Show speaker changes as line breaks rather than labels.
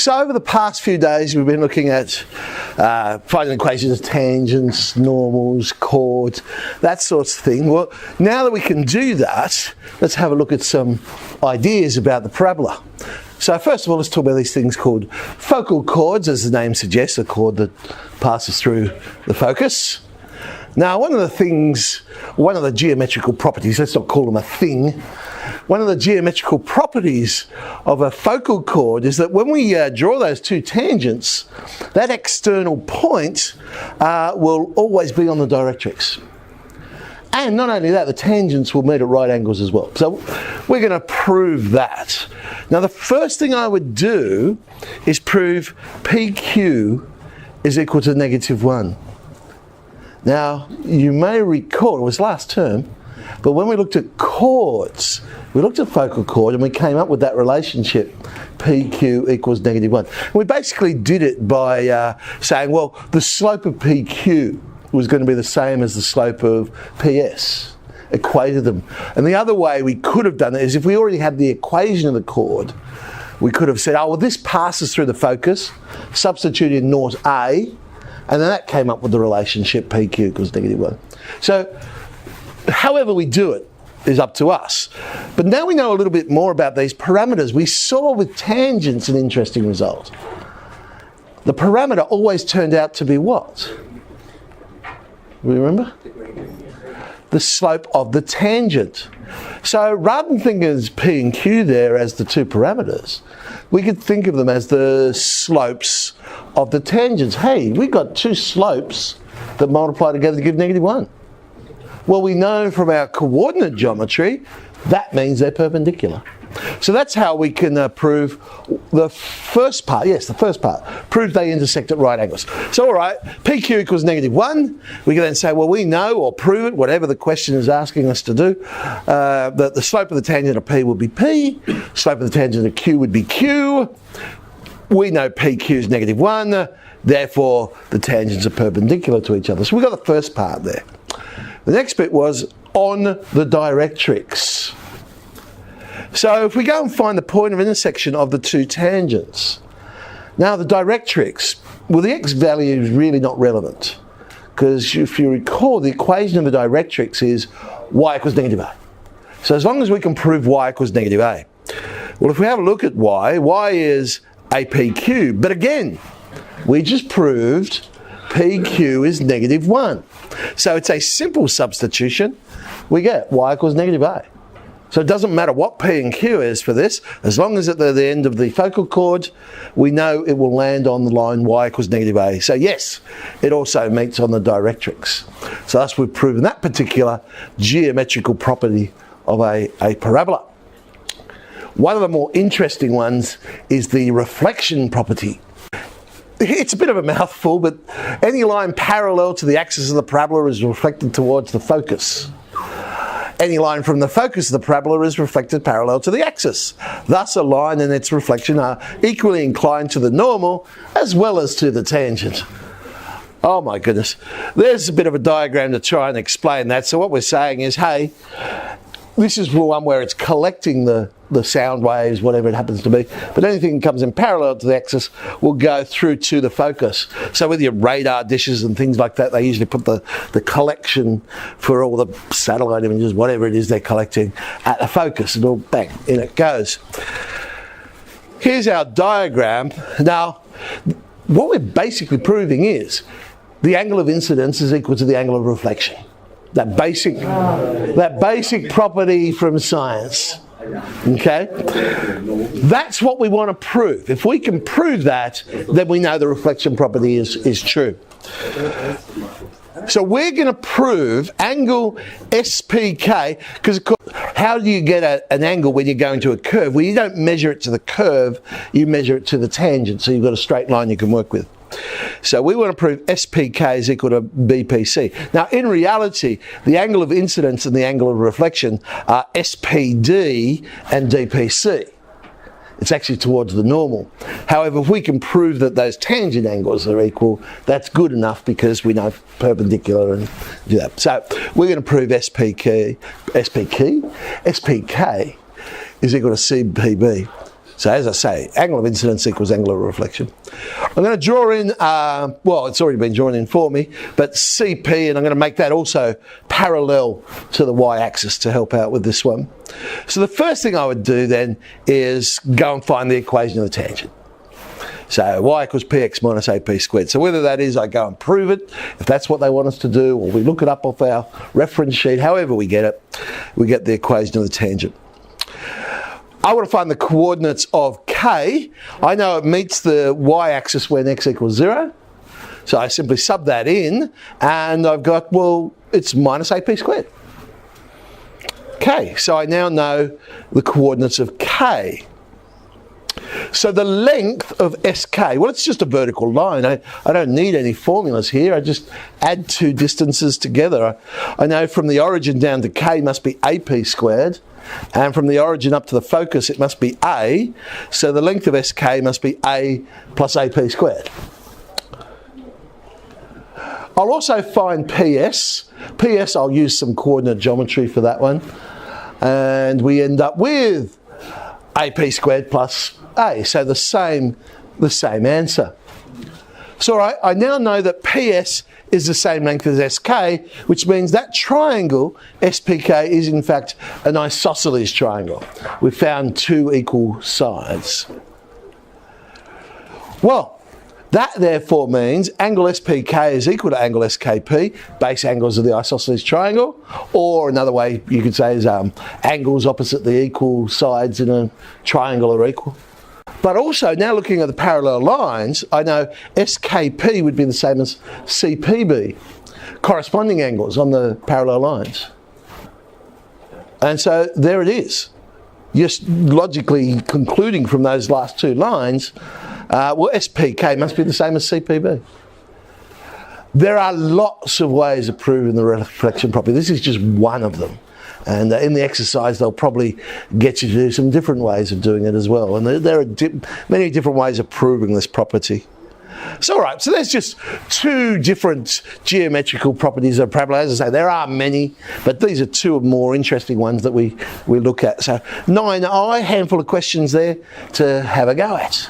So over the past few days we've been looking at finding equations of tangents, normals, chords, that sort of thing. Well, now that we can do that, let's have a look at some ideas about the parabola. So first of all, let's talk about these things called focal chords, as the name suggests, a chord that passes through the focus. Now, one of the geometrical properties, let's not call them a thing, one of the geometrical properties of a focal chord is that when we draw those two tangents, that external point will always be on the directrix. And not only that, the tangents will meet at right angles as well. So we're going to prove that. Now, the first thing I would do is prove PQ is equal to -1. Now, you may recall, it was last term, but when we looked at chords, we looked at focal chord and we came up with that relationship, PQ equals -1. And we basically did it by saying, well, the slope of PQ was going to be the same as the slope of PS, equated them. And the other way we could have done it is if we already had the equation of the chord, we could have said, oh, well, this passes through the focus, substitute in naught A, and then that came up with the relationship PQ equals -1. So, however we do it is up to us. But now we know a little bit more about these parameters. We saw with tangents an interesting result. The parameter always turned out to be what? Remember? The slope of the tangent. So rather than thinking as P and Q there as the two parameters, we could think of them as the slopes of the tangents. Hey, we've got two slopes that multiply together to give -1. Well, we know from our coordinate geometry that means they're perpendicular. So that's how we can prove the first part. Yes, the first part. Prove they intersect at right angles. So, all right, PQ equals -1. We can then say, well, we know, or prove it, whatever the question is asking us to do, that the slope of the tangent of P would be P, slope of the tangent of Q would be Q. We know PQ is -1, therefore the tangents are perpendicular to each other. So we got the first part there. The next bit was on the directrix. So if we go and find the point of intersection of the two tangents, now the directrix, well, the x value is really not relevant, because if you recall, the equation of the directrix is y equals -a. So as long as we can prove y equals -a. Well, if we have a look at y is AP cubed, but again, we just proved PQ is -1. So it's a simple substitution. We get y equals -a. So it doesn't matter what P and Q is for this, as long as at the end of the focal chord, we know it will land on the line y equals -a. So yes, it also meets on the directrix. So thus we've proven that particular geometrical property of a parabola. One of the more interesting ones is the reflection property. It's a bit of a mouthful, but any line parallel to the axis of the parabola is reflected towards the focus. Any line from the focus of the parabola is reflected parallel to the axis. Thus, a line and its reflection are equally inclined to the normal as well as to the tangent. Oh my goodness. There's a bit of a diagram to try and explain that. So what we're saying is, hey, this is one where it's collecting the sound waves, whatever it happens to be, but anything that comes in parallel to the axis will go through to the focus. So with your radar dishes and things like that, they usually put the collection for all the satellite images, whatever it is they're collecting, at the focus, and all bang, in it goes. Here's our diagram. Now, what we're basically proving is the angle of incidence is equal to the angle of reflection. That basic property from science. Okay? That's what we want to prove. If we can prove that, then we know the reflection property is true. So we're going to prove angle SPK, because how do you get an angle when you're going to a curve? Well, you don't measure it to the curve, you measure it to the tangent, so you've got a straight line you can work with. So we want to prove SPK is equal to BPC. Now, in reality, the angle of incidence and the angle of reflection are SPD and DPC. It's actually towards the normal. However, if we can prove that those tangent angles are equal, that's good enough because we know perpendicular and do that. So we're going to prove SPK is equal to CPB. So as I say, angle of incidence equals angle of reflection. I'm going to draw in, well, it's already been drawn in for me, but CP, and I'm going to make that also parallel to the y-axis to help out with this one. So the first thing I would do then is go and find the equation of the tangent. So y equals px minus ap squared. So whether that is I go and prove it, if that's what they want us to do, or we look it up off our reference sheet, however we get it, we get the equation of the tangent. I want to find the coordinates of k. I know it meets the y-axis when x equals 0. So I simply sub that in, and I've got, well, it's minus ap squared. Okay, so I now know the coordinates of k. So the length of SK, well, it's just a vertical line. I don't need any formulas here. I just add two distances together. I know from the origin down to K must be AP squared, and from the origin up to the focus it must be A. So the length of SK must be A plus AP squared. I'll also find PS. PS, I'll use some coordinate geometry for that one. And we end up with AP squared plus A, so the same answer. So I now know that PS is the same length as SK, which means that triangle, SPK, is in fact an isosceles triangle. We've found two equal sides. Well, that therefore means angle SPK is equal to angle SKP, base angles of the isosceles triangle, or another way you could say is angles opposite the equal sides in a triangle are equal. But also, now looking at the parallel lines, I know SKP would be the same as CPB, corresponding angles on the parallel lines. And so there it is. Just logically concluding from those last two lines, well, SPK must be the same as CPB. There are lots of ways of proving the reflection property. This is just one of them. And in the exercise, they'll probably get you to do some different ways of doing it as well. And there are many different ways of proving this property. So, all right, so there's just two different geometrical properties of parabola. As I say, there are many, but these are two of the more interesting ones that we look at. So 9i, handful of questions there to have a go at.